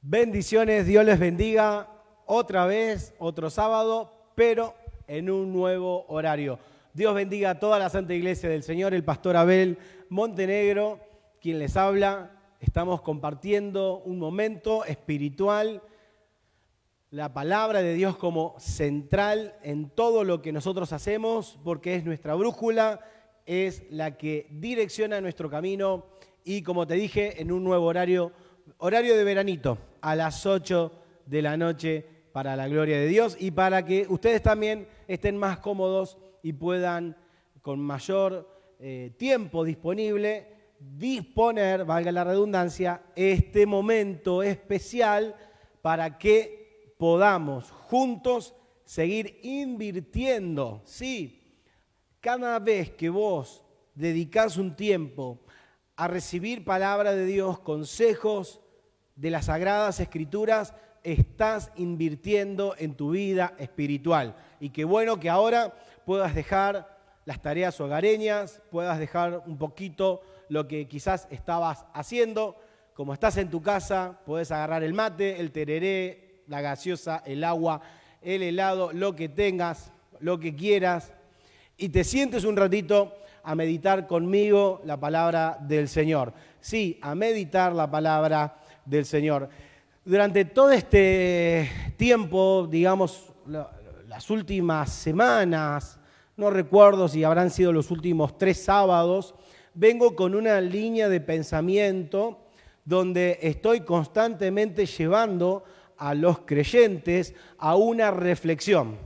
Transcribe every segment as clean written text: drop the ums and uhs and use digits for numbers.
Bendiciones, Dios les bendiga otra vez, otro sábado, pero en un nuevo horario. Dios bendiga a toda la Santa Iglesia del Señor, el pastor Abel Montenegro, quien les habla. Estamos compartiendo un momento espiritual, la palabra de Dios como central en todo lo que nosotros hacemos, porque es nuestra brújula, es la que direcciona nuestro camino y, como te dije, en un nuevo horario de veranito, a las 8 de la noche, para la gloria de Dios y para que ustedes también estén más cómodos y puedan, con mayor tiempo disponible, disponer, valga la redundancia, este momento especial para que podamos juntos seguir invirtiendo. Sí, cada vez que vos dedicás un tiempo a recibir palabra de Dios, consejos de las Sagradas Escrituras, estás invirtiendo en tu vida espiritual. Y qué bueno que ahora puedas dejar las tareas hogareñas, puedas dejar un poquito lo que quizás estabas haciendo. Como estás en tu casa, podés agarrar el mate, el tereré, la gaseosa, el agua, el helado, lo que tengas, lo que quieras, y te sientes un ratito a meditar conmigo la palabra del Señor. Sí, a meditar la palabra del Señor. Durante todo este tiempo, digamos, las últimas semanas, no recuerdo si habrán sido los últimos 3 sábados, vengo con una línea de pensamiento donde estoy constantemente llevando a los creyentes a una reflexión.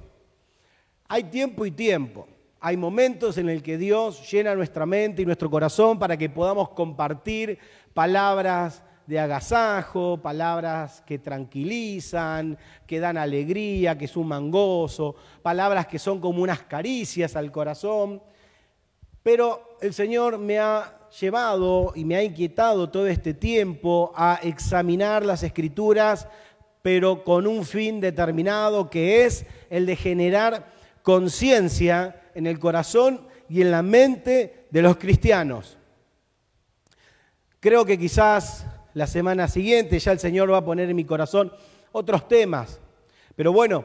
Hay tiempo y tiempo. Hay momentos en el que Dios llena nuestra mente y nuestro corazón para que podamos compartir palabras de agasajo, palabras que tranquilizan, que dan alegría, que suman gozo, palabras que son como unas caricias al corazón. Pero el Señor me ha llevado y me ha inquietado todo este tiempo a examinar las Escrituras, pero con un fin determinado, que es el de generar conciencia en el corazón y en la mente de los cristianos. Creo que quizás la semana siguiente ya el Señor va a poner en mi corazón otros temas. Pero bueno,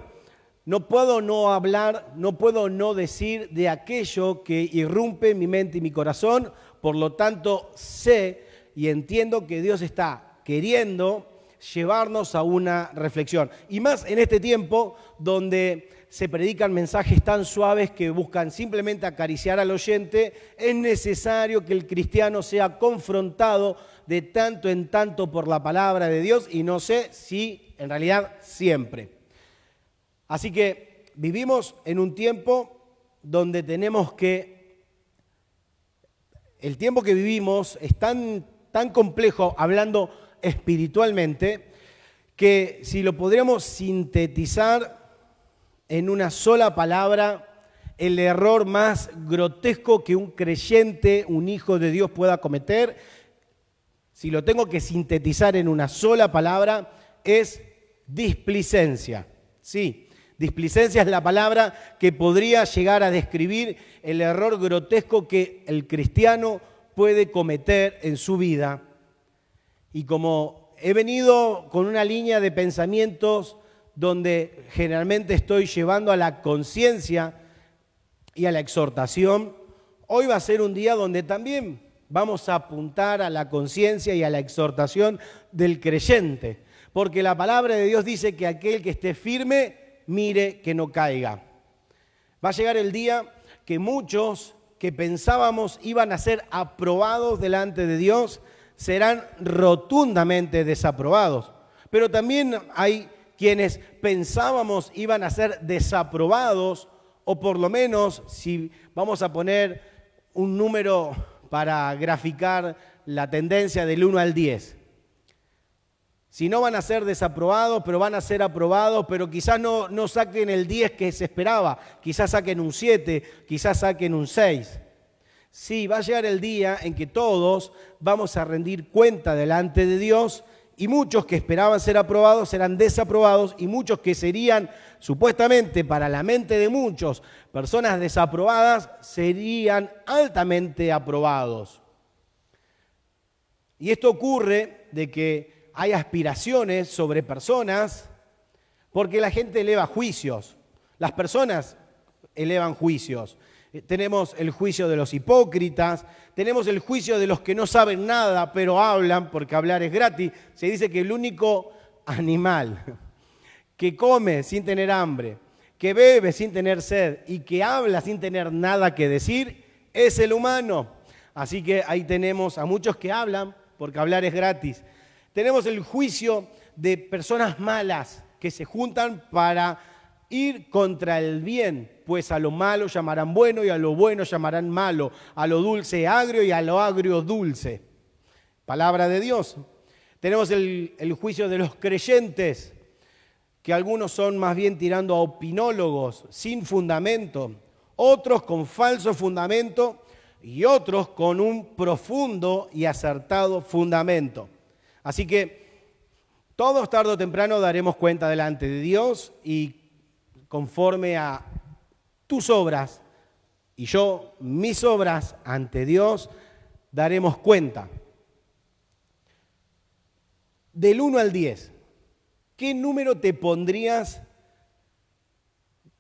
no puedo no hablar, no puedo no decir de aquello que irrumpe en mi mente y mi corazón. Por lo tanto, sé y entiendo que Dios está queriendo llevarnos a una reflexión. Y más en este tiempo donde se predican mensajes tan suaves que buscan simplemente acariciar al oyente, es necesario que el cristiano sea confrontado de tanto en tanto por la palabra de Dios, y no sé si en realidad siempre. Así que vivimos en un tiempo donde tenemos que... El tiempo que vivimos es tan complejo, hablando espiritualmente, que si lo podríamos sintetizar en una sola palabra, el error más grotesco que un creyente, un hijo de Dios pueda cometer, si lo tengo que sintetizar en una sola palabra, es displicencia. Sí, displicencia es la palabra que podría llegar a describir el error grotesco que el cristiano puede cometer en su vida. Y como he venido con una línea de pensamientos donde generalmente estoy llevando a la conciencia y a la exhortación, hoy va a ser un día donde también vamos a apuntar a la conciencia y a la exhortación del creyente, porque la palabra de Dios dice que aquel que esté firme, mire que no caiga. Va a llegar el día que muchos que pensábamos iban a ser aprobados delante de Dios serán rotundamente desaprobados, pero también hay quienes pensábamos iban a ser desaprobados, o por lo menos, si vamos a poner un número para graficar la tendencia del 1 al 10. Si no van a ser desaprobados, pero van a ser aprobados, pero quizás no saquen el 10 que se esperaba, quizás saquen un 7, quizás saquen un 6. Sí, va a llegar el día en que todos vamos a rendir cuenta delante de Dios, y muchos que esperaban ser aprobados serán desaprobados, y muchos que serían, supuestamente para la mente de muchos, personas desaprobadas, serían altamente aprobados. Y esto ocurre de que hay aspiraciones sobre personas, porque la gente eleva juicios. Las personas elevan juicios. Tenemos el juicio de los hipócritas, tenemos el juicio de los que no saben nada, pero hablan, porque hablar es gratis. Se dice que el único animal que come sin tener hambre, que bebe sin tener sed y que habla sin tener nada que decir, es el humano. Así que ahí tenemos a muchos que hablan, porque hablar es gratis. Tenemos el juicio de personas malas que se juntan para ir contra el bien, pues a lo malo llamarán bueno y a lo bueno llamarán malo, a lo dulce agrio y a lo agrio dulce. Palabra de Dios. Tenemos el juicio de los creyentes, que algunos son más bien tirando a opinólogos sin fundamento, otros con falso fundamento y otros con un profundo y acertado fundamento. Así que todos tarde o temprano daremos cuenta delante de Dios y conforme a tus obras y yo mis obras ante Dios daremos cuenta. Del 1 al 10, ¿qué número te pondrías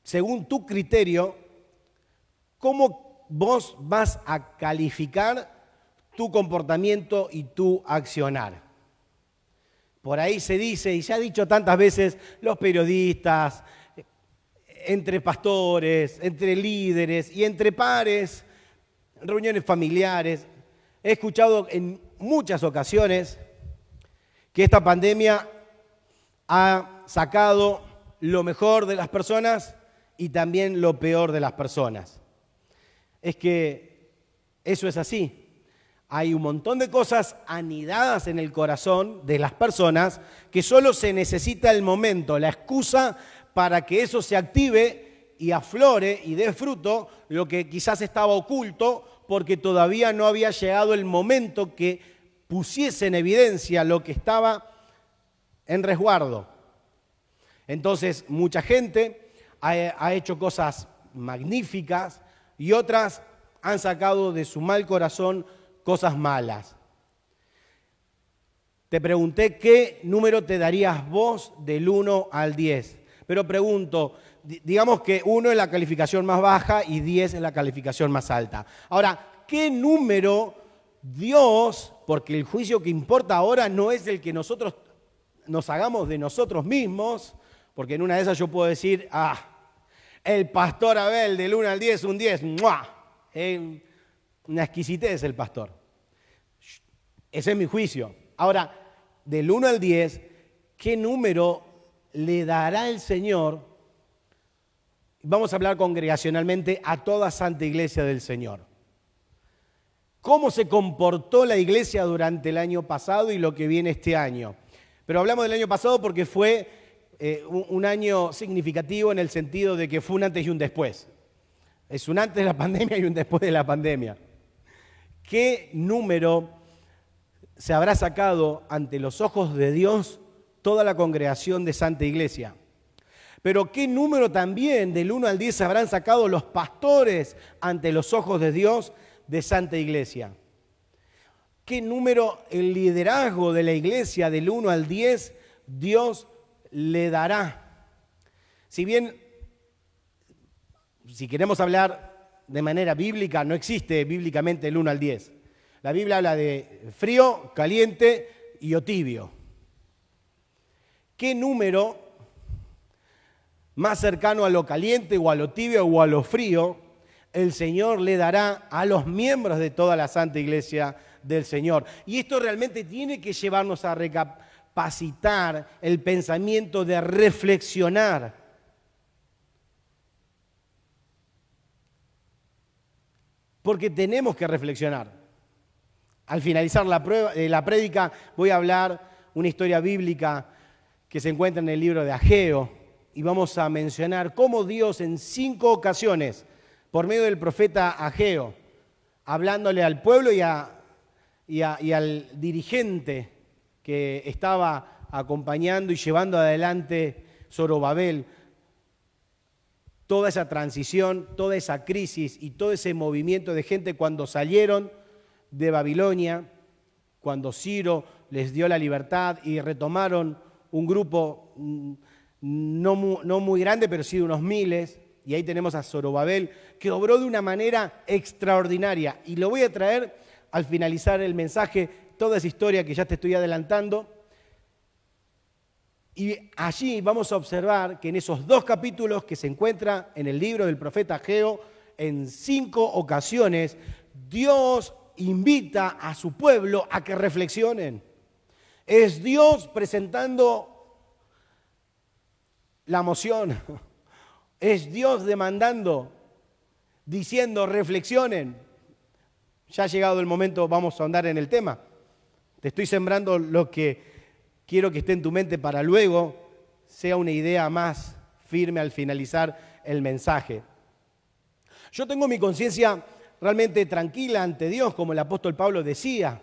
según tu criterio? ¿Cómo vos vas a calificar tu comportamiento y tu accionar? Por ahí se dice, y se ha dicho tantas veces, los periodistas, entre pastores, entre líderes y entre pares, reuniones familiares. He escuchado en muchas ocasiones que esta pandemia ha sacado lo mejor de las personas y también lo peor de las personas. Es que eso es así. Hay un montón de cosas anidadas en el corazón de las personas que solo se necesita el momento, la excusa para que eso se active y aflore y dé fruto lo que quizás estaba oculto porque todavía no había llegado el momento que pusiese en evidencia lo que estaba en resguardo. Entonces, mucha gente ha hecho cosas magníficas y otras han sacado de su mal corazón cosas malas. Te pregunté qué número te darías vos del 1 al 10. Pero pregunto, digamos que 1 es la calificación más baja y 10 es la calificación más alta. Ahora, ¿qué número Dios, porque el juicio que importa ahora no es el que nosotros nos hagamos de nosotros mismos, porque en una de esas yo puedo decir, el pastor Abel del 1 al 10, un 10, ¡mua! Una exquisitez el pastor. Ese es mi juicio. Ahora, del 1 al 10, ¿qué número le dará el Señor? Vamos a hablar congregacionalmente a toda Santa Iglesia del Señor. ¿Cómo se comportó la iglesia durante el año pasado y lo que viene este año? Pero hablamos del año pasado porque fue un año significativo en el sentido de que fue un antes y un después. Es un antes de la pandemia y un después de la pandemia. ¿Qué número se habrá sacado ante los ojos de Dios toda la congregación de Santa Iglesia? Pero ¿qué número también del 1 al 10 habrán sacado los pastores ante los ojos de Dios de Santa Iglesia? ¿Qué número el liderazgo de la iglesia del 1 al 10 Dios le dará? Si bien, si queremos hablar de manera bíblica, no existe bíblicamente el 1 al 10. La Biblia habla de frío, caliente y tibio. ¿Qué número más cercano a lo caliente o a lo tibio o a lo frío el Señor le dará a los miembros de toda la Santa Iglesia del Señor? Y esto realmente tiene que llevarnos a recapacitar el pensamiento de reflexionar. Porque tenemos que reflexionar. Al finalizar la prédica voy a hablar una historia bíblica que se encuentra en el libro de Ageo y vamos a mencionar cómo Dios en 5 ocasiones, por medio del profeta Ageo, hablándole al pueblo y al dirigente que estaba acompañando y llevando adelante Zorobabel, toda esa transición, toda esa crisis y todo ese movimiento de gente cuando salieron de Babilonia, cuando Ciro les dio la libertad y retomaron un grupo no muy grande, pero sí de unos miles. Y ahí tenemos a Zorobabel, que obró de una manera extraordinaria. Y lo voy a traer al finalizar el mensaje, toda esa historia que ya te estoy adelantando. Y allí vamos a observar que en esos 2 capítulos que se encuentra en el libro del profeta Ageo, en 5 ocasiones, Dios invita a su pueblo a que reflexionen. Es Dios presentando la moción. Es Dios demandando, diciendo, reflexionen. Ya ha llegado el momento, vamos a ahondar en el tema. Te estoy sembrando lo que quiero que esté en tu mente para luego sea una idea más firme al finalizar el mensaje. Yo tengo mi conciencia realmente tranquila ante Dios, como el apóstol Pablo decía,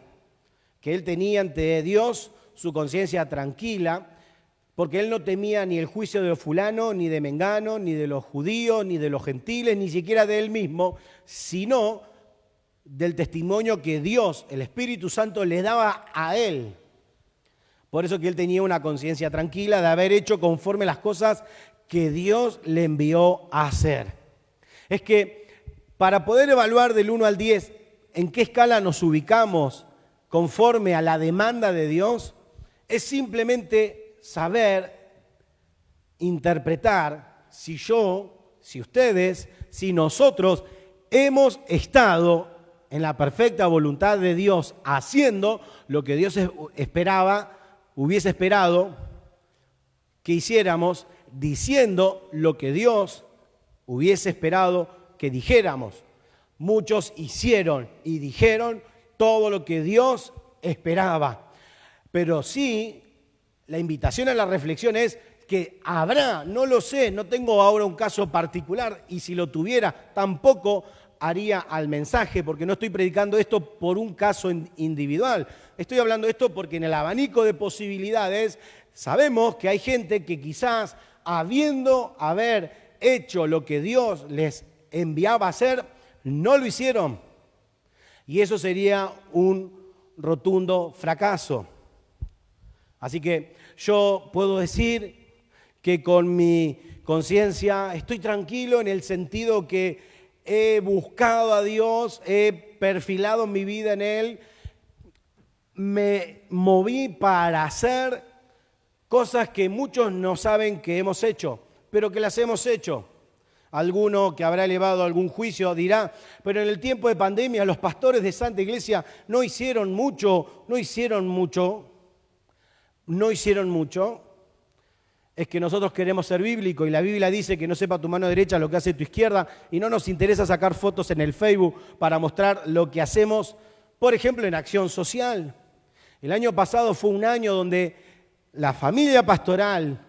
que él tenía ante Dios su conciencia tranquila, porque él no temía ni el juicio de fulano, ni de mengano, ni de los judíos, ni de los gentiles, ni siquiera de él mismo, sino del testimonio que Dios, el Espíritu Santo, le daba a él. Por eso que él tenía una conciencia tranquila de haber hecho conforme las cosas que Dios le envió a hacer. Es que para poder evaluar del 1 al 10 en qué escala nos ubicamos conforme a la demanda de Dios, es simplemente saber interpretar si yo, si ustedes, si nosotros hemos estado en la perfecta voluntad de Dios haciendo lo que Dios hubiese esperado que hiciéramos, diciendo lo que Dios hubiese esperado que dijéramos. Muchos hicieron y dijeron todo lo que Dios esperaba. Pero sí, la invitación a la reflexión es que habrá, no lo sé, no tengo ahora un caso particular, y si lo tuviera tampoco haría al mensaje, porque no estoy predicando esto por un caso individual. Estoy hablando esto porque en el abanico de posibilidades sabemos que hay gente que quizás haber hecho lo que Dios les enviaba a hacer, no lo hicieron. Y eso sería un rotundo fracaso. Así que yo puedo decir que con mi conciencia estoy tranquilo en el sentido que he buscado a Dios, he perfilado mi vida en Él, me moví para hacer cosas que muchos no saben que hemos hecho, pero que las hemos hecho. Alguno que habrá elevado algún juicio dirá, pero en el tiempo de pandemia los pastores de Santa Iglesia no hicieron mucho. Es que nosotros queremos ser bíblicos y la Biblia dice que no sepa tu mano derecha lo que hace tu izquierda y no nos interesa sacar fotos en el Facebook para mostrar lo que hacemos, por ejemplo, en acción social. El año pasado fue un año donde la familia pastoral,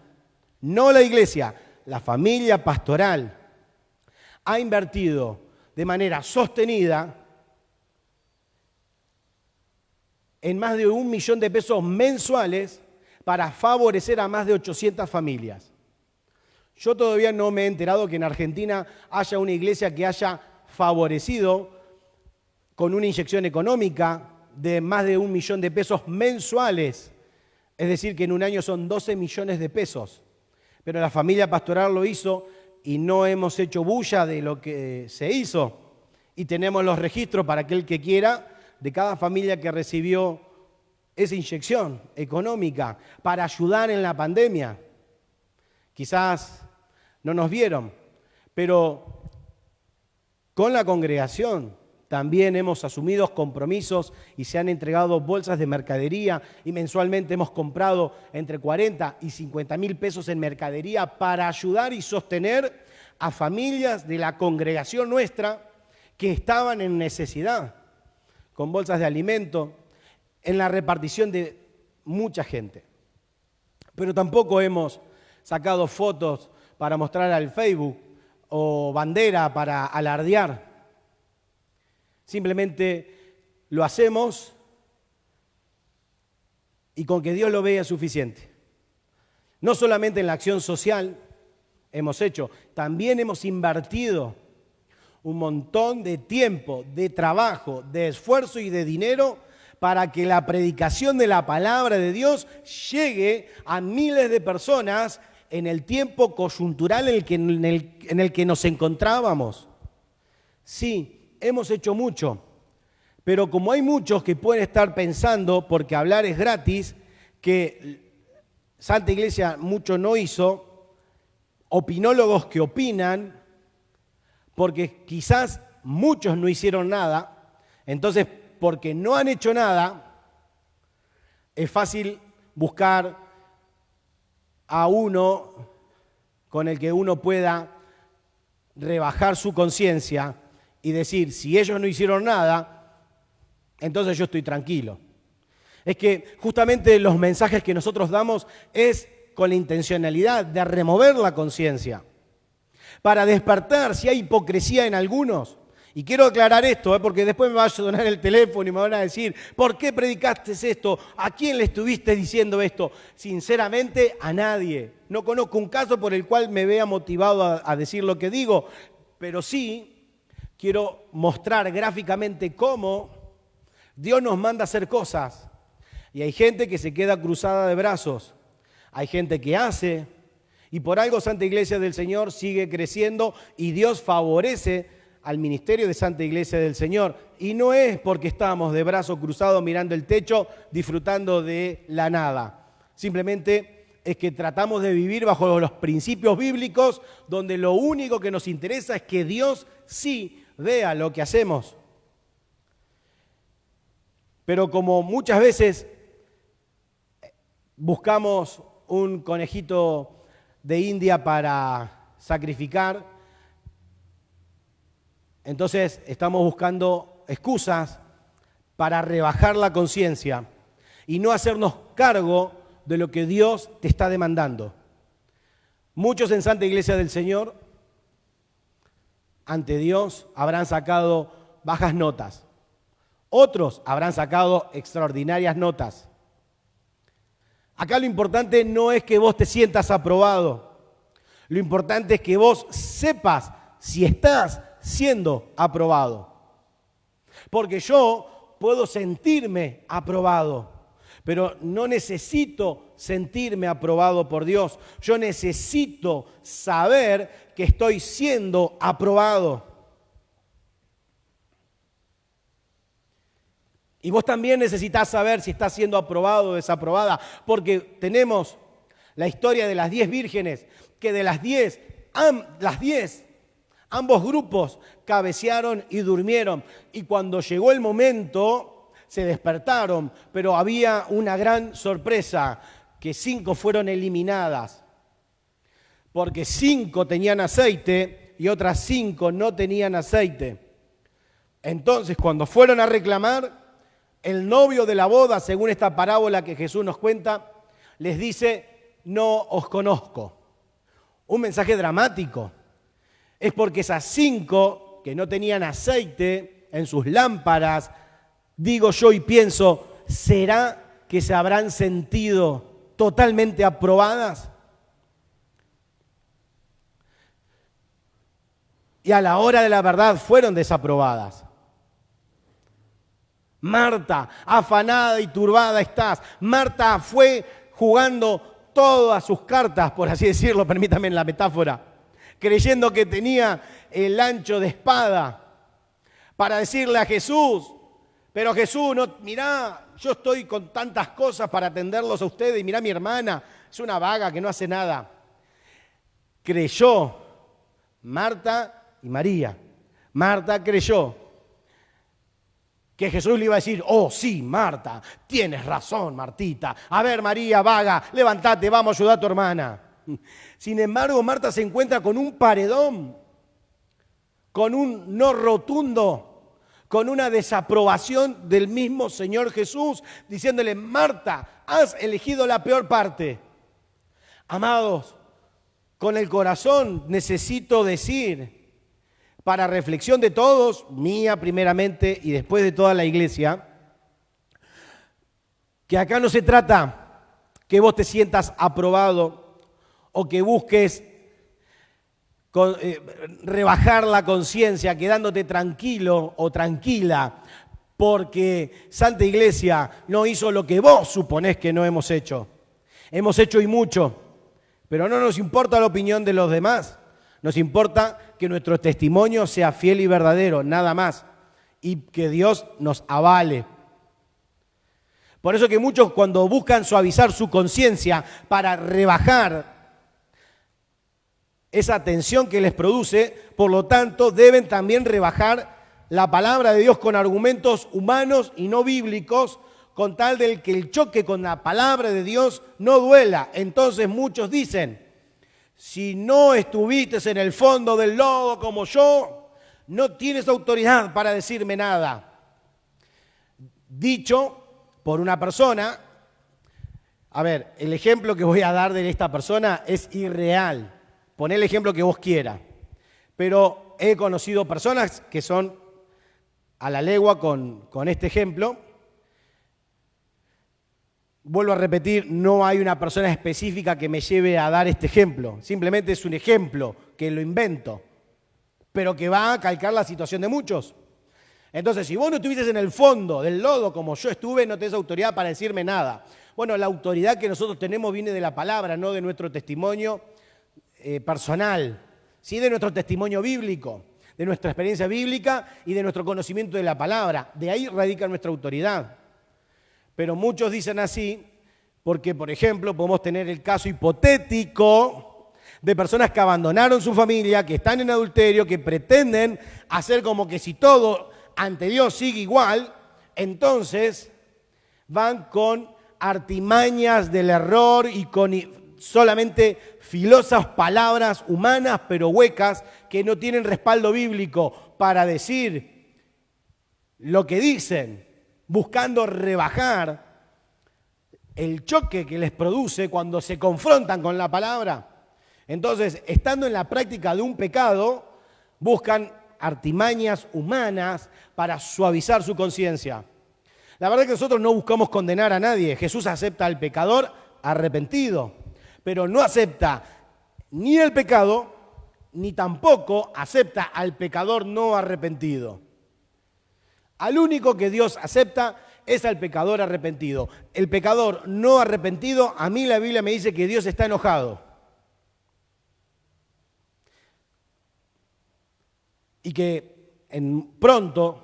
no la iglesia, la familia pastoral ha invertido de manera sostenida en más de $1 millón mensuales para favorecer a más de 800 familias. Yo todavía no me he enterado que en Argentina haya una iglesia que haya favorecido con una inyección económica de más de $1 millón mensuales. Es decir, que en un año son 12 millones de pesos. Pero la familia pastoral lo hizo y no hemos hecho bulla de lo que se hizo. Y tenemos los registros para aquel que quiera de cada familia que recibió esa inyección económica para ayudar en la pandemia. Quizás no nos vieron, pero con la congregación también hemos asumido compromisos y se han entregado bolsas de mercadería y mensualmente hemos comprado entre 40 y 50 mil pesos en mercadería para ayudar y sostener a familias de la congregación nuestra que estaban en necesidad, con bolsas de alimento, en la repartición de mucha gente. Pero tampoco hemos sacado fotos para mostrar al Facebook o bandera para alardear. Simplemente lo hacemos y con que Dios lo vea es suficiente. No solamente en la acción social hemos hecho, también hemos invertido un montón de tiempo, de trabajo, de esfuerzo y de dinero para que la predicación de la palabra de Dios llegue a miles de personas en el tiempo coyuntural en el que nos encontrábamos. Sí, hemos hecho mucho, pero como hay muchos que pueden estar pensando, porque hablar es gratis, que Santa Iglesia mucho no hizo, opinólogos que opinan, porque quizás muchos no hicieron nada, entonces porque no han hecho nada, es fácil buscar a uno con el que uno pueda rebajar su conciencia y decir, si ellos no hicieron nada, entonces yo estoy tranquilo. Es que justamente los mensajes que nosotros damos es con la intencionalidad de remover la conciencia, para despertar si hay hipocresía en algunos. Y quiero aclarar esto, porque después me va a sonar el teléfono y me van a decir, ¿por qué predicaste esto? ¿A quién le estuviste diciendo esto? Sinceramente, a nadie. No conozco un caso por el cual me vea motivado a decir lo que digo, pero sí quiero mostrar gráficamente cómo Dios nos manda a hacer cosas. Y hay gente que se queda cruzada de brazos, hay gente que hace, y por algo Santa Iglesia del Señor sigue creciendo y Dios favorece al ministerio de Santa Iglesia del Señor. Y no es porque estamos de brazos cruzados mirando el techo, disfrutando de la nada. Simplemente es que tratamos de vivir bajo los principios bíblicos, donde lo único que nos interesa es que Dios sí vea lo que hacemos. Pero como muchas veces buscamos un conejito de India para sacrificar, entonces estamos buscando excusas para rebajar la conciencia y no hacernos cargo de lo que Dios te está demandando. Muchos en Santa Iglesia del Señor, ante Dios, habrán sacado bajas notas. Otros habrán sacado extraordinarias notas. Acá lo importante no es que vos te sientas aprobado. Lo importante es que vos sepas si estás siendo aprobado. Porque yo puedo sentirme aprobado, pero no necesito sentirme aprobado por Dios. Yo necesito saber que estoy siendo aprobado. Y vos también necesitas saber si estás siendo aprobado o desaprobada, porque tenemos la historia de las 10 vírgenes, que de las 10, ambos grupos cabecearon y durmieron. Y cuando llegó el momento, se despertaron, pero había una gran sorpresa, que 5 fueron eliminadas. Porque 5 tenían aceite y otras 5 no tenían aceite. Entonces, cuando fueron a reclamar, el novio de la boda, según esta parábola que Jesús nos cuenta, les dice, no os conozco. Un mensaje dramático. Es porque esas 5 que no tenían aceite en sus lámparas, digo yo y pienso, ¿será que se habrán sentido totalmente aprobadas? Y a la hora de la verdad fueron desaprobadas. Marta, afanada y turbada estás. Marta fue jugando todas sus cartas, por así decirlo, permítame la metáfora, creyendo que tenía el ancho de espada para decirle a Jesús, pero Jesús, no, mirá, yo estoy con tantas cosas para atenderlos a ustedes y mirá mi hermana, es una vaga que no hace nada. Creyó Marta y María. Marta creyó que Jesús le iba a decir, oh sí, Marta, tienes razón, Martita. A ver, María, vaga, levántate, vamos a ayudar a tu hermana. Sin embargo, Marta se encuentra con un paredón, con un no rotundo, con una desaprobación del mismo Señor Jesús, diciéndole, Marta, has elegido la peor parte. Amados, con el corazón necesito decir, para reflexión de todos, mía primeramente y después de toda la iglesia, que acá no se trata que vos te sientas aprobado o que busques rebajar la conciencia quedándote tranquilo o tranquila porque Santa Iglesia no hizo lo que vos suponés que no hemos hecho. Hemos hecho y mucho, pero no nos importa la opinión de los demás. Nos importa que nuestro testimonio sea fiel y verdadero, nada más, y que Dios nos avale. Por eso que muchos, cuando buscan suavizar su conciencia para rebajar esa tensión que les produce, por lo tanto, deben también rebajar la palabra de Dios con argumentos humanos y no bíblicos, con tal del que el choque con la palabra de Dios no duela. Entonces muchos dicen, si no estuviste en el fondo del lodo como yo, no tienes autoridad para decirme nada. Dicho por una persona, a ver, el ejemplo que voy a dar de esta persona es irreal. Poné el ejemplo que vos quieras. Pero he conocido personas que son a la legua con este ejemplo. Vuelvo a repetir, no hay una persona específica que me lleve a dar este ejemplo. Simplemente es un ejemplo que lo invento, pero que va a calcar la situación de muchos. Entonces, si vos no estuvieses en el fondo del lodo como yo estuve, no tenés autoridad para decirme nada. Bueno, la autoridad que nosotros tenemos viene de la palabra, no de nuestro testimonio personal, sí de nuestro testimonio bíblico, de nuestra experiencia bíblica y de nuestro conocimiento de la palabra. De ahí radica nuestra autoridad. Pero muchos dicen así porque, por ejemplo, podemos tener el caso hipotético de personas que abandonaron su familia, que están en adulterio, que pretenden hacer como que si todo ante Dios sigue igual, entonces van con artimañas del error y con solamente filosas palabras humanas pero huecas que no tienen respaldo bíblico para decir lo que dicen, buscando rebajar el choque que les produce cuando se confrontan con la palabra. Entonces, estando en la práctica de un pecado, buscan artimañas humanas para suavizar su conciencia. La verdad es que nosotros no buscamos condenar a nadie. Jesús acepta al pecador arrepentido, pero no acepta ni el pecado, ni tampoco acepta al pecador no arrepentido. Al único que Dios acepta es al pecador arrepentido. El pecador no arrepentido, a mí la Biblia me dice que Dios está enojado. Y que pronto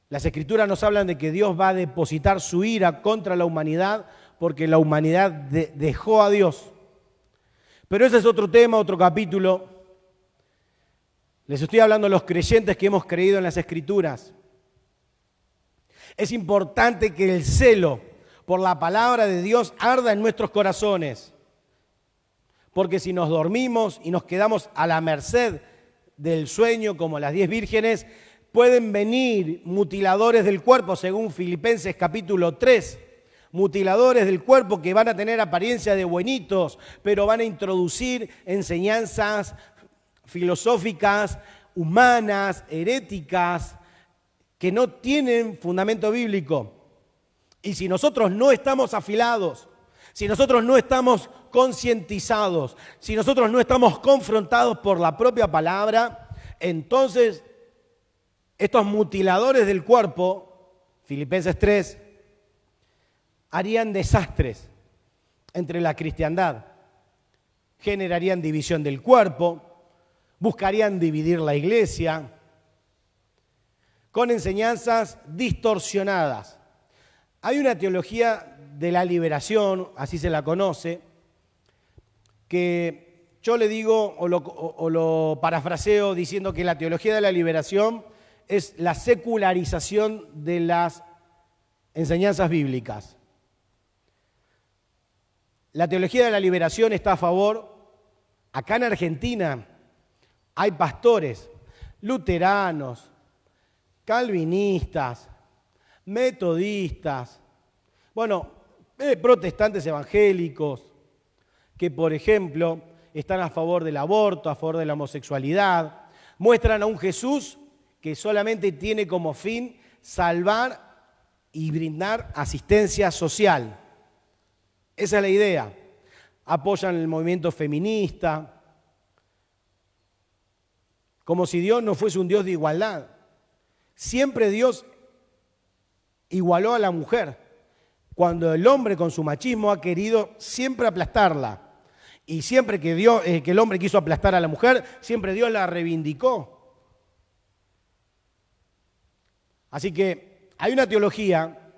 las Escrituras nos hablan de que Dios va a depositar su ira contra la humanidad porque la humanidad dejó a Dios. Pero ese es otro tema, otro capítulo. Les estoy hablando a los creyentes que hemos creído en las Escrituras. Es importante que el celo por la palabra de Dios arda en nuestros corazones. Porque si nos dormimos y nos quedamos a la merced del sueño como las 10 vírgenes, pueden venir mutiladores del cuerpo, según Filipenses capítulo 3. Mutiladores del cuerpo que van a tener apariencia de buenitos, pero van a introducir enseñanzas filosóficas, humanas, heréticas, que no tienen fundamento bíblico. Y si nosotros no estamos afilados, si nosotros no estamos concientizados, si nosotros no estamos confrontados por la propia palabra, entonces estos mutiladores del cuerpo, Filipenses 3, harían desastres entre la cristiandad, generarían división del cuerpo, buscarían dividir la iglesia con enseñanzas distorsionadas. Hay una teología de la liberación, así se la conoce, que yo le digo o lo parafraseo diciendo que la teología de la liberación es la secularización de las enseñanzas bíblicas. La teología de la liberación está a favor. Acá en Argentina hay pastores luteranos, calvinistas, metodistas, protestantes evangélicos, que por ejemplo están a favor del aborto, a favor de la homosexualidad, muestran a un Jesús que solamente tiene como fin salvar y brindar asistencia social. Esa es la idea. Apoyan el movimiento feminista, como si Dios no fuese un Dios de igualdad. Siempre Dios igualó a la mujer, cuando el hombre con su machismo ha querido siempre aplastarla. Y siempre que el hombre quiso aplastar a la mujer, siempre Dios la reivindicó. Así que hay una teología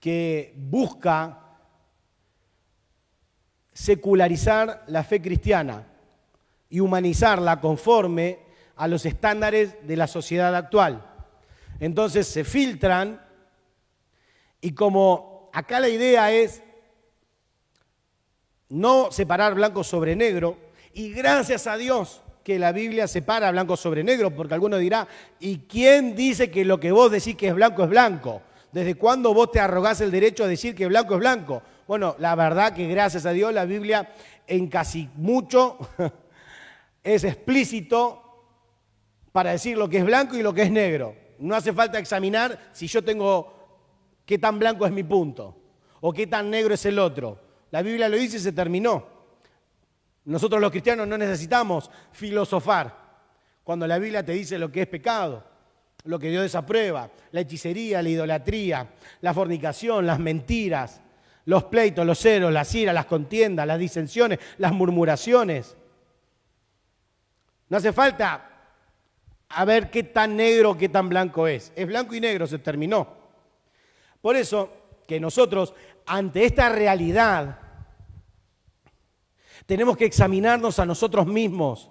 que busca secularizar la fe cristiana y humanizarla conforme a los estándares de la sociedad actual. Entonces se filtran y como acá la idea es no separar blanco sobre negro, y gracias a Dios que la Biblia separa blanco sobre negro, porque alguno dirá, ¿y quién dice que lo que vos decís que es blanco es blanco? ¿Desde cuándo vos te arrogás el derecho a decir que blanco es blanco? Bueno, la verdad que gracias a Dios la Biblia en casi mucho es explícito para decir lo que es blanco y lo que es negro. No hace falta examinar si yo tengo qué tan blanco es mi punto o qué tan negro es el otro. La Biblia lo dice y se terminó. Nosotros los cristianos no necesitamos filosofar cuando la Biblia te dice lo que es pecado, lo que Dios desaprueba, la hechicería, la idolatría, la fornicación, las mentiras, los pleitos, los celos, las iras, las contiendas, las disensiones, las murmuraciones. No hace falta a ver qué tan negro, qué tan blanco es. Es blanco y negro, se terminó. Por eso que nosotros, ante esta realidad, tenemos que examinarnos a nosotros mismos.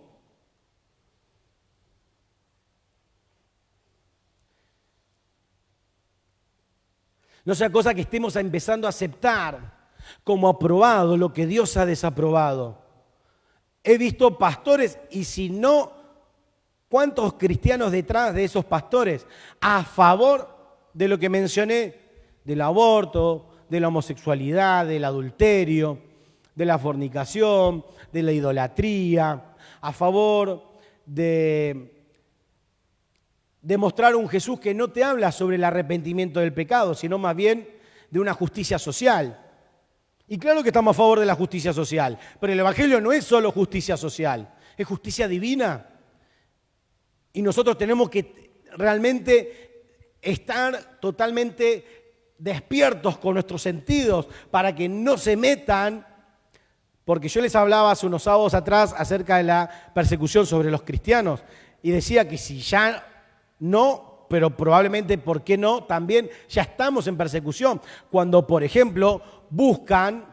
No sea cosa que estemos empezando a aceptar como aprobado lo que Dios ha desaprobado. He visto pastores, y si no, ¿cuántos cristianos detrás de esos pastores a favor de lo que mencioné? Del aborto, de la homosexualidad, del adulterio, de la fornicación, de la idolatría, a favor de mostrar un Jesús que no te habla sobre el arrepentimiento del pecado, sino más bien de una justicia social. Y claro que estamos a favor de la justicia social, pero el Evangelio no es solo justicia social, es justicia divina. Y nosotros tenemos que realmente estar totalmente despiertos con nuestros sentidos para que no se metan, porque yo les hablaba hace unos sábados atrás acerca de la persecución sobre los cristianos y decía que si ya no, pero probablemente, ¿por qué no? También ya estamos en persecución. Cuando, por ejemplo, buscan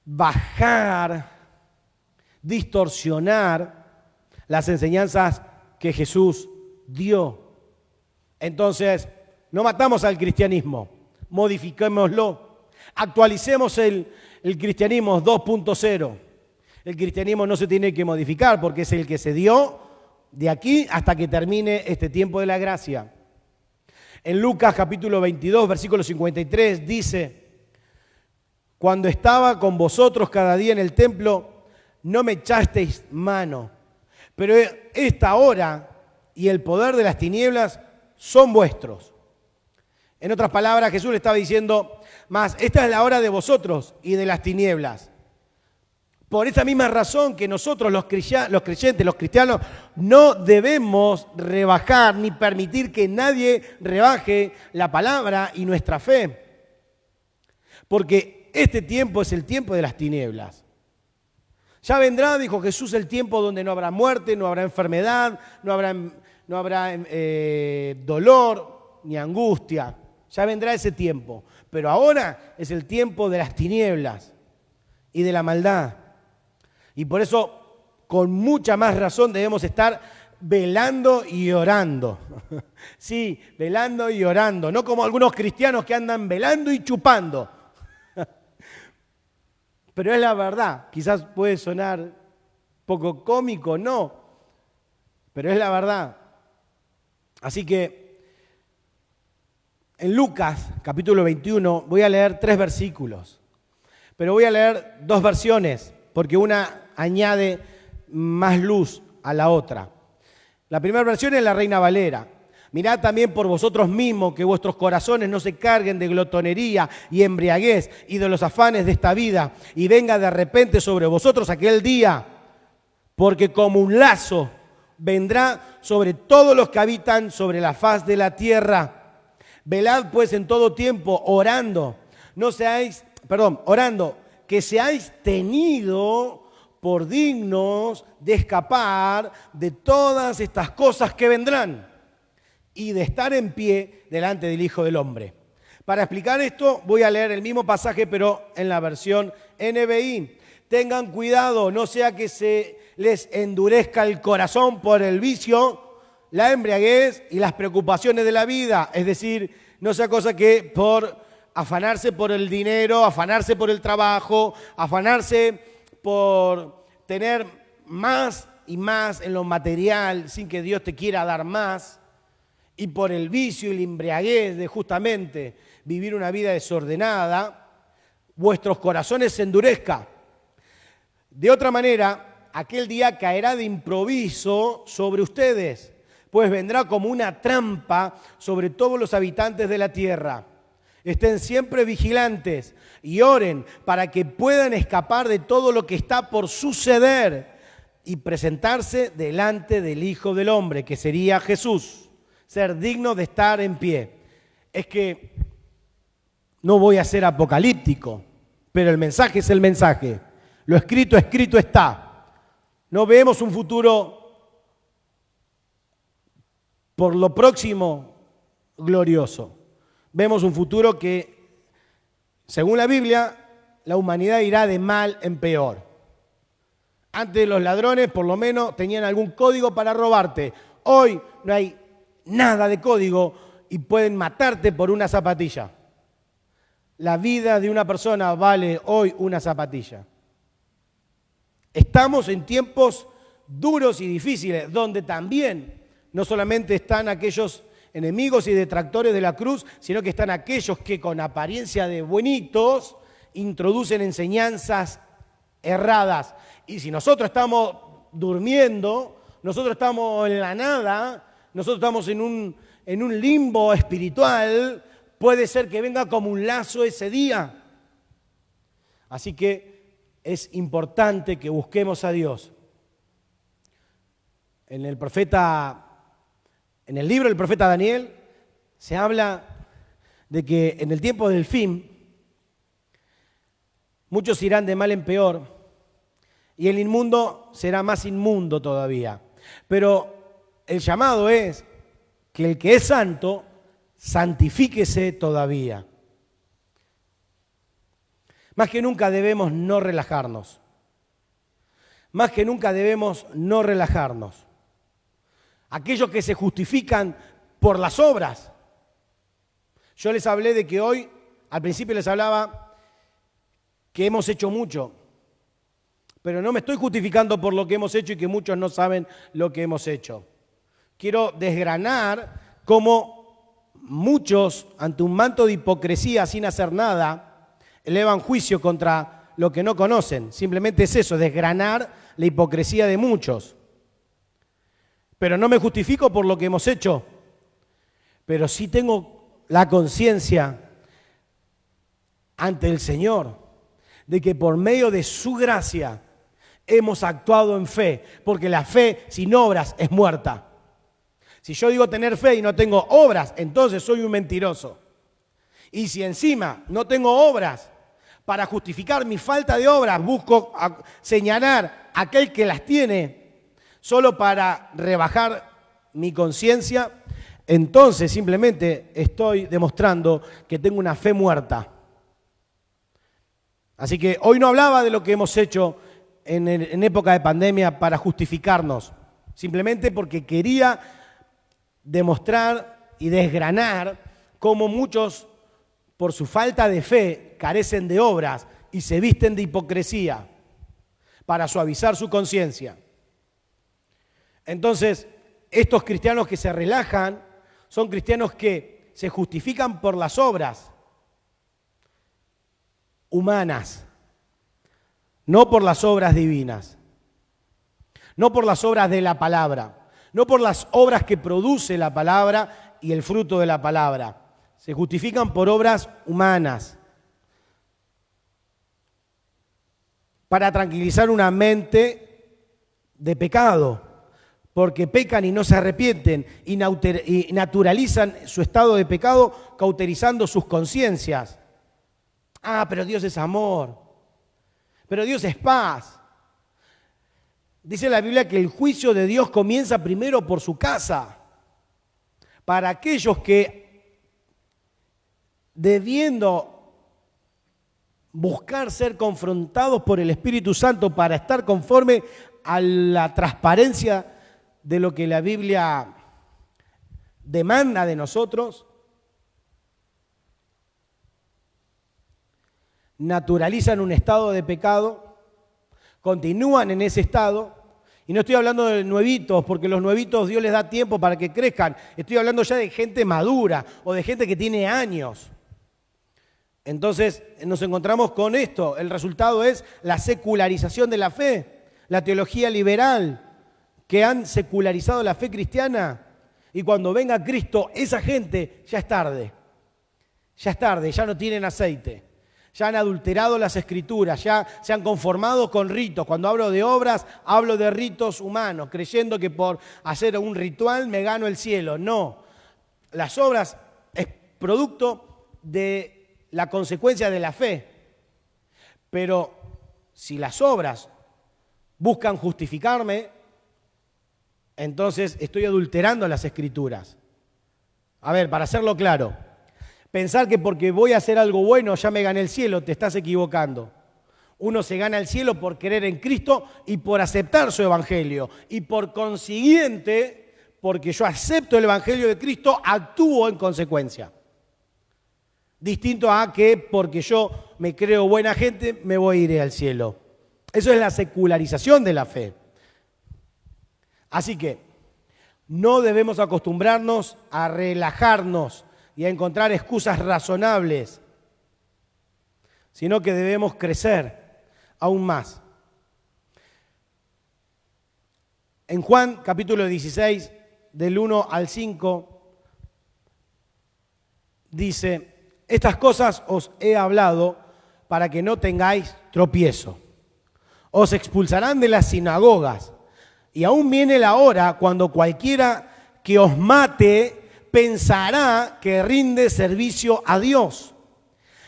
bajar, distorsionar las enseñanzas que Jesús dio. Entonces, no matamos al cristianismo, modifiquémoslo, actualicemos el cristianismo 2.0. El cristianismo no se tiene que modificar porque es el que se dio de aquí hasta que termine este tiempo de la gracia. En Lucas capítulo 22, versículo 53 dice, cuando estaba con vosotros cada día en el templo, no me echasteis mano, pero esta hora y el poder de las tinieblas son vuestros. En otras palabras, Jesús le estaba diciendo, mas esta es la hora de vosotros y de las tinieblas. Por esa misma razón que nosotros los creyentes, los cristianos, no debemos rebajar ni permitir que nadie rebaje la palabra y nuestra fe. Porque este tiempo es el tiempo de las tinieblas. Ya vendrá, dijo Jesús, el tiempo donde no habrá muerte, no habrá enfermedad, no habrá dolor ni angustia. Ya vendrá ese tiempo. Pero ahora es el tiempo de las tinieblas y de la maldad. Y por eso, con mucha más razón, debemos estar velando y orando. Sí, velando y orando. No como algunos cristianos que andan velando y chupando. Pero es la verdad. Quizás puede sonar poco cómico, no. Pero es la verdad. Así que en Lucas, capítulo 21, voy a leer 3 versículos. Pero voy a leer 2 versiones, porque una añade más luz a la otra. La primera versión es la Reina Valera. Mirad también por vosotros mismos que vuestros corazones no se carguen de glotonería y embriaguez y de los afanes de esta vida, y venga de repente sobre vosotros aquel día, porque como un lazo vendrá sobre todos los que habitan sobre la faz de la tierra. Velad pues en todo tiempo, orando, orando, que seáis tenido por dignos de escapar de todas estas cosas que vendrán y de estar en pie delante del Hijo del Hombre. Para explicar esto voy a leer el mismo pasaje, pero en la versión NBI. Tengan cuidado, no sea que se les endurezca el corazón por el vicio, la embriaguez y las preocupaciones de la vida. Es decir, no sea cosa que por afanarse por el dinero, afanarse por el trabajo, afanarse por tener más y más en lo material sin que Dios te quiera dar más, y por el vicio y la embriaguez de justamente vivir una vida desordenada, vuestros corazones se endurezcan. De otra manera, aquel día caerá de improviso sobre ustedes, pues vendrá como una trampa sobre todos los habitantes de la tierra. Estén siempre vigilantes y oren para que puedan escapar de todo lo que está por suceder y presentarse delante del Hijo del Hombre, que sería Jesús, ser digno de estar en pie. Es que no voy a ser apocalíptico, pero el mensaje es el mensaje. Lo escrito, escrito está. No vemos un futuro por lo próximo glorioso. Vemos un futuro que, según la Biblia, la humanidad irá de mal en peor. Antes los ladrones por lo menos tenían algún código para robarte. Hoy no hay nada de código y pueden matarte por una zapatilla. La vida de una persona vale hoy una zapatilla. Estamos en tiempos duros y difíciles, donde también no solamente están aquellos enemigos y detractores de la cruz, sino que están aquellos que con apariencia de buenitos introducen enseñanzas erradas. Y si nosotros estamos durmiendo, nosotros estamos en la nada, nosotros estamos en un limbo espiritual, puede ser que venga como un lazo ese día. Así que es importante que busquemos a Dios. En el libro del profeta Daniel se habla de que en el tiempo del fin muchos irán de mal en peor y el inmundo será más inmundo todavía. Pero el llamado es que el que es santo, santifíquese todavía. Más que nunca debemos no relajarnos. Más que nunca debemos no relajarnos. Aquellos que se justifican por las obras. Yo les hablé de que hoy, al principio les hablaba que hemos hecho mucho, pero no me estoy justificando por lo que hemos hecho y que muchos no saben lo que hemos hecho. Quiero desgranar cómo muchos, ante un manto de hipocresía sin hacer nada, elevan juicio contra lo que no conocen. Simplemente es eso, desgranar la hipocresía de muchos. Pero no me justifico por lo que hemos hecho, pero sí tengo la conciencia ante el Señor de que por medio de su gracia hemos actuado en fe, porque la fe sin obras es muerta. Si yo digo tener fe y no tengo obras, entonces soy un mentiroso. Y si encima no tengo obras, para justificar mi falta de obras busco señalar a aquel que las tiene solo para rebajar mi conciencia, entonces simplemente estoy demostrando que tengo una fe muerta. Así que hoy no hablaba de lo que hemos hecho en época de pandemia para justificarnos, simplemente porque quería demostrar y desgranar cómo muchos, por su falta de fe, carecen de obras y se visten de hipocresía para suavizar su conciencia. Entonces, estos cristianos que se relajan son cristianos que se justifican por las obras humanas, no por las obras divinas, no por las obras de la palabra, no por las obras que produce la palabra y el fruto de la palabra. Se justifican por obras humanas, para tranquilizar una mente de pecado, porque pecan y no se arrepienten y naturalizan su estado de pecado, cauterizando sus conciencias. Ah, pero Dios es amor, pero Dios es paz. Dice la Biblia que el juicio de Dios comienza primero por su casa. Para aquellos que, debiendo buscar ser confrontados por el Espíritu Santo para estar conforme a la transparencia de lo que la Biblia demanda de nosotros, naturalizan un estado de pecado, continúan en ese estado, y no estoy hablando de nuevitos, porque los nuevitos Dios les da tiempo para que crezcan, estoy hablando ya de gente madura o de gente que tiene años. Entonces nos encontramos con esto, el resultado es la secularización de la fe, la teología liberal, que han secularizado la fe cristiana, y cuando venga Cristo, esa gente ya es tarde, ya no tienen aceite. Ya han adulterado las escrituras, ya se han conformado con ritos. Cuando hablo de obras, hablo de ritos humanos, creyendo que por hacer un ritual me gano el cielo. No, las obras es producto de la consecuencia de la fe. Pero si las obras buscan justificarme, entonces estoy adulterando las escrituras. A ver, para hacerlo claro. Pensar que porque voy a hacer algo bueno ya me gané el cielo, te estás equivocando. Uno se gana el cielo por creer en Cristo y por aceptar su evangelio. Y por consiguiente, porque yo acepto el evangelio de Cristo, actúo en consecuencia. Distinto a que porque yo me creo buena gente, me voy a ir al cielo. Eso es la secularización de la fe. Así que no debemos acostumbrarnos a relajarnos y a encontrar excusas razonables, sino que debemos crecer aún más. En Juan capítulo 16, del 1 al 5, dice: estas cosas os he hablado para que no tengáis tropiezo. Os expulsarán de las sinagogas, y aún viene la hora cuando cualquiera que os mate pensará que rinde servicio a Dios.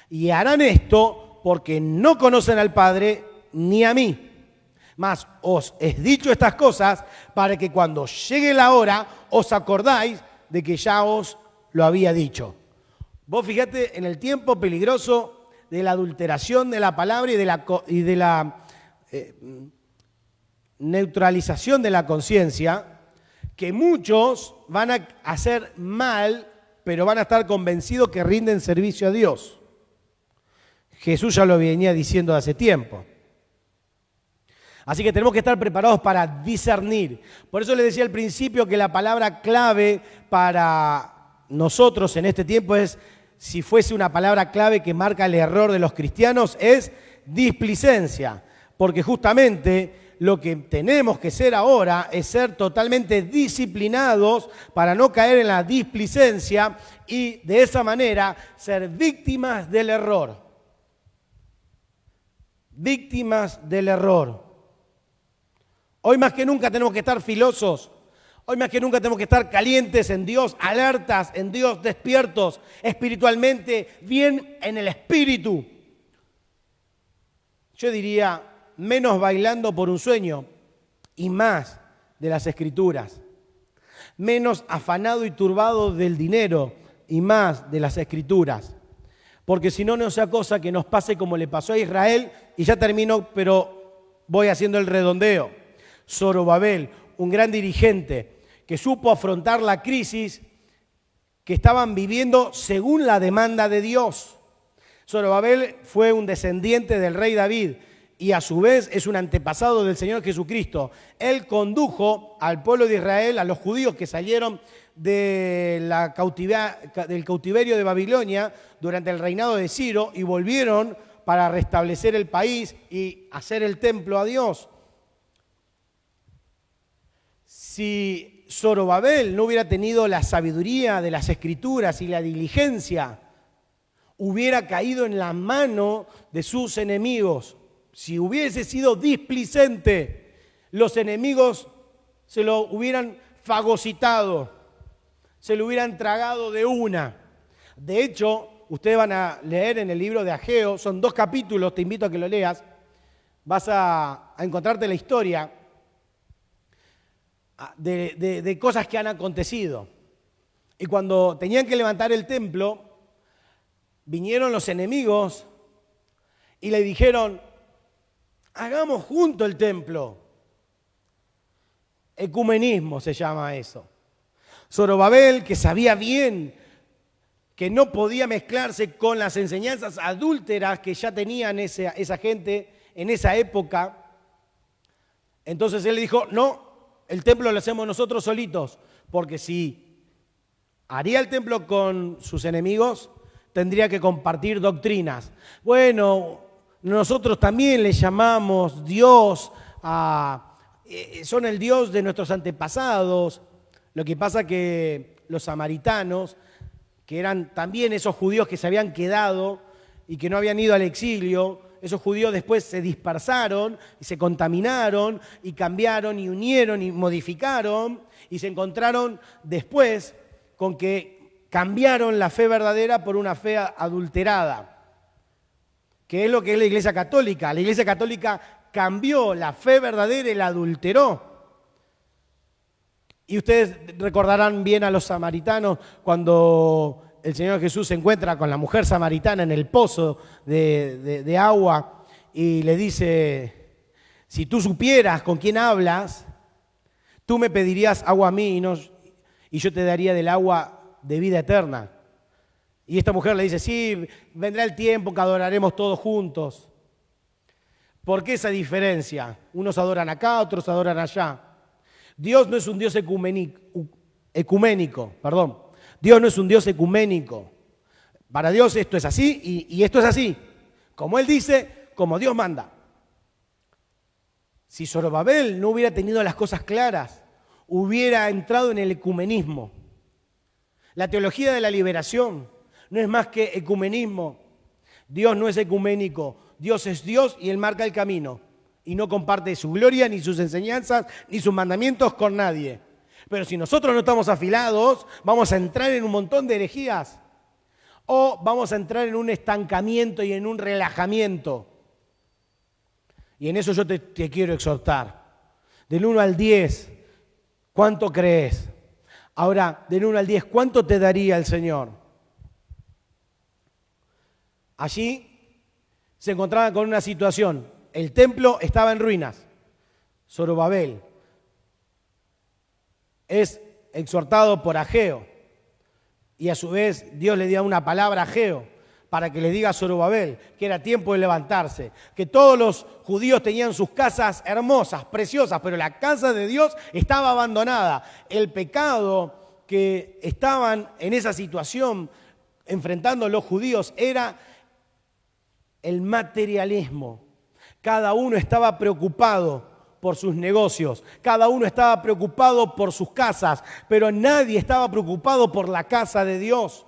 Y harán esto porque no conocen al Padre ni a mí. Mas os he dicho estas cosas para que cuando llegue la hora os acordáis de que ya os lo había dicho. Vos fíjate en el tiempo peligroso de la adulteración de la palabra y de la neutralización de la conciencia, que muchos van a hacer mal, pero van a estar convencidos que rinden servicio a Dios. Jesús ya lo venía diciendo hace tiempo. Así que tenemos que estar preparados para discernir. Por eso les decía al principio que la palabra clave para nosotros en este tiempo es, si fuese una palabra clave que marca el error de los cristianos, es displicencia. Porque justamente lo que tenemos que ser ahora es ser totalmente disciplinados para no caer en la displicencia y de esa manera ser víctimas del error. Víctimas del error. Hoy más que nunca tenemos que estar filosos. Hoy más que nunca tenemos que estar calientes en Dios, alertas en Dios, despiertos espiritualmente, bien en el espíritu. Yo diría, menos bailando por un sueño y más de las escrituras. Menos afanado y turbado del dinero y más de las escrituras. Porque si no, no sea cosa que nos pase como le pasó a Israel, y ya termino, pero voy haciendo el redondeo. Zorobabel, un gran dirigente que supo afrontar la crisis que estaban viviendo según la demanda de Dios. Zorobabel fue un descendiente del rey David y a su vez es un antepasado del Señor Jesucristo. Él condujo al pueblo de Israel, a los judíos que salieron del cautiverio de Babilonia durante el reinado de Ciro y volvieron para restablecer el país y hacer el templo a Dios. Si Zorobabel no hubiera tenido la sabiduría de las Escrituras y la diligencia, hubiera caído en la mano de sus enemigos. Si hubiese sido displicente, los enemigos se lo hubieran fagocitado, se lo hubieran tragado de una. De hecho, ustedes van a leer en el libro de Ageo, son 2 capítulos, te invito a que lo leas, vas a encontrarte la historia de cosas que han acontecido. Y cuando tenían que levantar el templo, vinieron los enemigos y le dijeron, hagamos junto el templo. Ecumenismo se llama eso. Zorobabel, que sabía bien que no podía mezclarse con las enseñanzas adúlteras que ya tenían esa gente en esa época, entonces él le dijo, no, el templo lo hacemos nosotros solitos, porque si haría el templo con sus enemigos, tendría que compartir doctrinas. Bueno, nosotros también le llamamos Dios, son el Dios de nuestros antepasados. Lo que pasa que los samaritanos, que eran también esos judíos que se habían quedado y que no habían ido al exilio, esos judíos después se dispersaron y se contaminaron y cambiaron y unieron y modificaron y se encontraron después con que cambiaron la fe verdadera por una fe adulterada, que es lo que es la Iglesia Católica. La Iglesia Católica cambió la fe verdadera y la adulteró. Y ustedes recordarán bien a los samaritanos cuando el Señor Jesús se encuentra con la mujer samaritana en el pozo de agua y le dice, si tú supieras con quién hablas, tú me pedirías agua a mí y yo te daría del agua de vida eterna. Y esta mujer le dice, sí, vendrá el tiempo que adoraremos todos juntos. ¿Por qué esa diferencia? Unos adoran acá, otros adoran allá. Dios no es un Dios ecuménico. Dios no es un Dios ecuménico. Para Dios esto es así y esto es así. Como Él dice, como Dios manda. Si Zorobabel no hubiera tenido las cosas claras, hubiera entrado en el ecumenismo. La teología de la liberación no es más que ecumenismo. Dios no es ecuménico. Dios es Dios y Él marca el camino. Y no comparte su gloria, ni sus enseñanzas, ni sus mandamientos con nadie. Pero si nosotros no estamos afilados, vamos a entrar en un montón de herejías. O vamos a entrar en un estancamiento y en un relajamiento. Y en eso yo te quiero exhortar. Del 1 al 10, ¿cuánto crees? Ahora, del 1 al 10, ¿cuánto te daría el Señor? Allí se encontraban con una situación. El templo estaba en ruinas. Zorobabel es exhortado por Ageo. Y a su vez Dios le dio una palabra a Ageo para que le diga a Zorobabel que era tiempo de levantarse. Que todos los judíos tenían sus casas hermosas, preciosas, pero la casa de Dios estaba abandonada. El pecado que estaban en esa situación enfrentando los judíos era el materialismo. Cada uno estaba preocupado por sus negocios, cada uno estaba preocupado por sus casas, pero nadie estaba preocupado por la casa de Dios.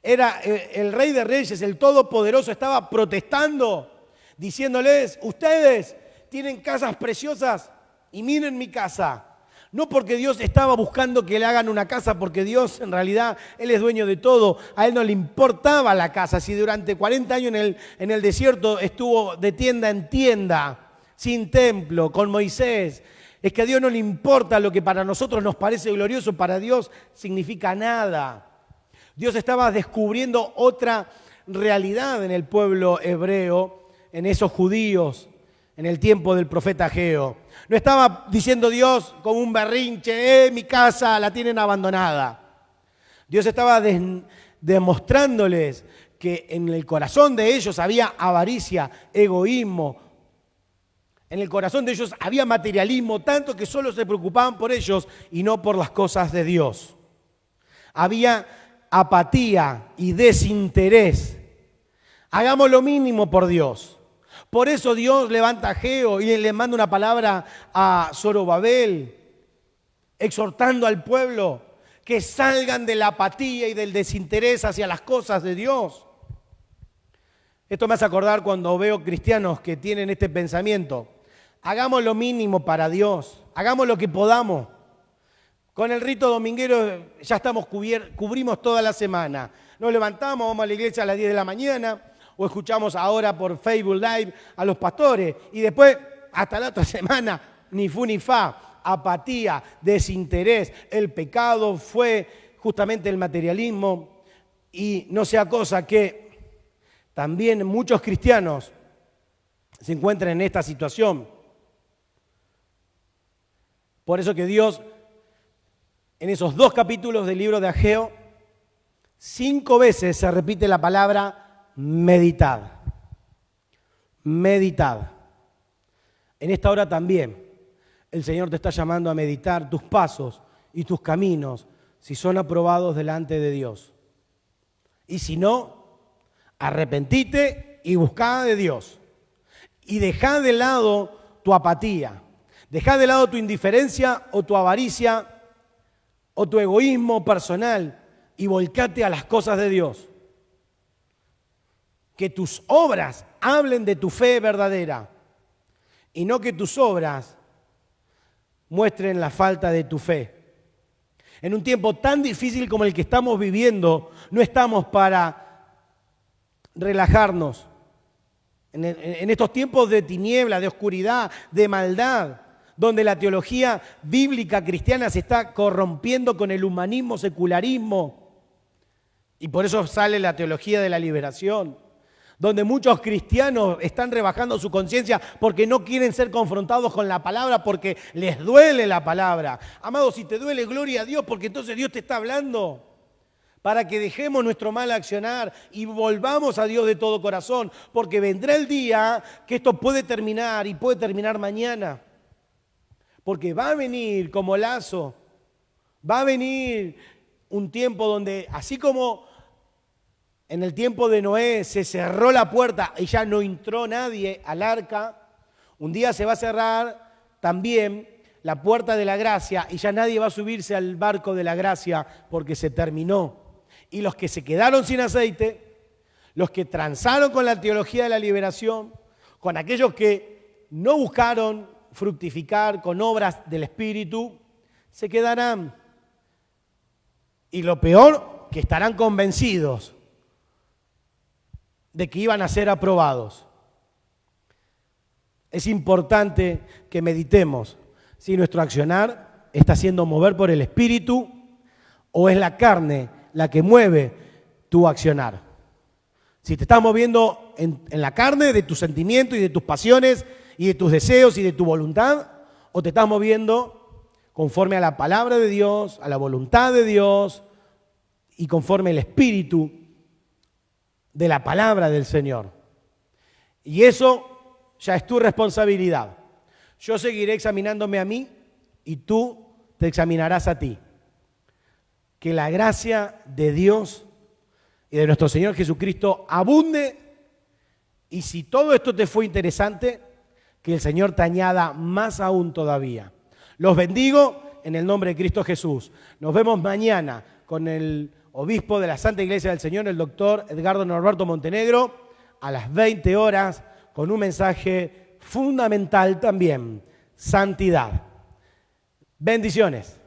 Era el Rey de Reyes, el Todopoderoso, estaba protestando, diciéndoles, ustedes tienen casas preciosas y miren mi casa. No porque Dios estaba buscando que le hagan una casa, porque Dios en realidad, Él es dueño de todo. A Él no le importaba la casa. Si durante 40 años en el desierto estuvo de tienda en tienda, sin templo, con Moisés, es que a Dios no le importa lo que para nosotros nos parece glorioso, para Dios significa nada. Dios estaba descubriendo otra realidad en el pueblo hebreo, en esos judíos, en el tiempo del profeta Ageo. No estaba diciendo Dios como un berrinche, mi casa la tienen abandonada. Dios estaba demostrándoles que en el corazón de ellos había avaricia, egoísmo. En el corazón de ellos había materialismo, tanto que solo se preocupaban por ellos y no por las cosas de Dios. Había apatía y desinterés. Hagamos lo mínimo por Dios. Por eso Dios levanta a Ageo y le manda una palabra a Zorobabel, exhortando al pueblo que salgan de la apatía y del desinterés hacia las cosas de Dios. Esto me hace acordar cuando veo cristianos que tienen este pensamiento. Hagamos lo mínimo para Dios. hagamos lo que podamos. Con el rito dominguero ya estamos cubrimos toda la semana. Nos levantamos, vamos a la iglesia a las 10 de la mañana o escuchamos ahora por Facebook Live a los pastores y después hasta la otra semana ni fu ni fa, apatía, desinterés. El pecado fue justamente el materialismo y no sea cosa que también muchos cristianos se encuentran en esta situación. Por eso que Dios, en esos 2 capítulos del libro de Ageo, 5 veces se repite la palabra meditad. Meditad. En esta hora también el Señor te está llamando a meditar tus pasos y tus caminos si son aprobados delante de Dios. Y si no, arrepentite y buscá de Dios. Y dejá de lado tu apatía. Dejá de lado tu indiferencia o tu avaricia o tu egoísmo personal y volcate a las cosas de Dios. Que tus obras hablen de tu fe verdadera y no que tus obras muestren la falta de tu fe. En un tiempo tan difícil como el que estamos viviendo, no estamos para relajarnos. En estos tiempos de tiniebla, de oscuridad, de maldad, donde la teología bíblica cristiana se está corrompiendo con el humanismo, secularismo, y por eso sale la teología de la liberación, donde muchos cristianos están rebajando su conciencia porque no quieren ser confrontados con la palabra, porque les duele la palabra. Amado, si te duele, gloria a Dios, porque entonces Dios te está hablando para que dejemos nuestro mal accionar y volvamos a Dios de todo corazón, porque vendrá el día que esto puede terminar y puede terminar mañana. Porque va a venir como lazo, va a venir un tiempo donde, así como en el tiempo de Noé se cerró la puerta y ya no entró nadie al arca, un día se va a cerrar también la puerta de la gracia y ya nadie va a subirse al barco de la gracia porque se terminó. Y los que se quedaron sin aceite, los que transaron con la teología de la liberación, con aquellos que no buscaron fructificar con obras del Espíritu, se quedarán. Y lo peor, que estarán convencidos de que iban a ser aprobados. Es importante que meditemos si nuestro accionar está siendo mover por el Espíritu o es la carne la que mueve tu accionar. Si te estás moviendo en la carne de tus sentimientos y de tus pasiones y de tus deseos y de tu voluntad, o te estás moviendo conforme a la palabra de Dios, a la voluntad de Dios y conforme al espíritu de la palabra del Señor. Y eso ya es tu responsabilidad. Yo seguiré examinándome a mí y tú te examinarás a ti. Que la gracia de Dios y de nuestro Señor Jesucristo abunde, y si todo esto te fue interesante, que el Señor te añada más aún todavía. Los bendigo en el nombre de Cristo Jesús. Nos vemos mañana con el obispo de la Santa Iglesia del Señor, el doctor Edgardo Norberto Montenegro, a las 20 horas, con un mensaje fundamental también: santidad. Bendiciones.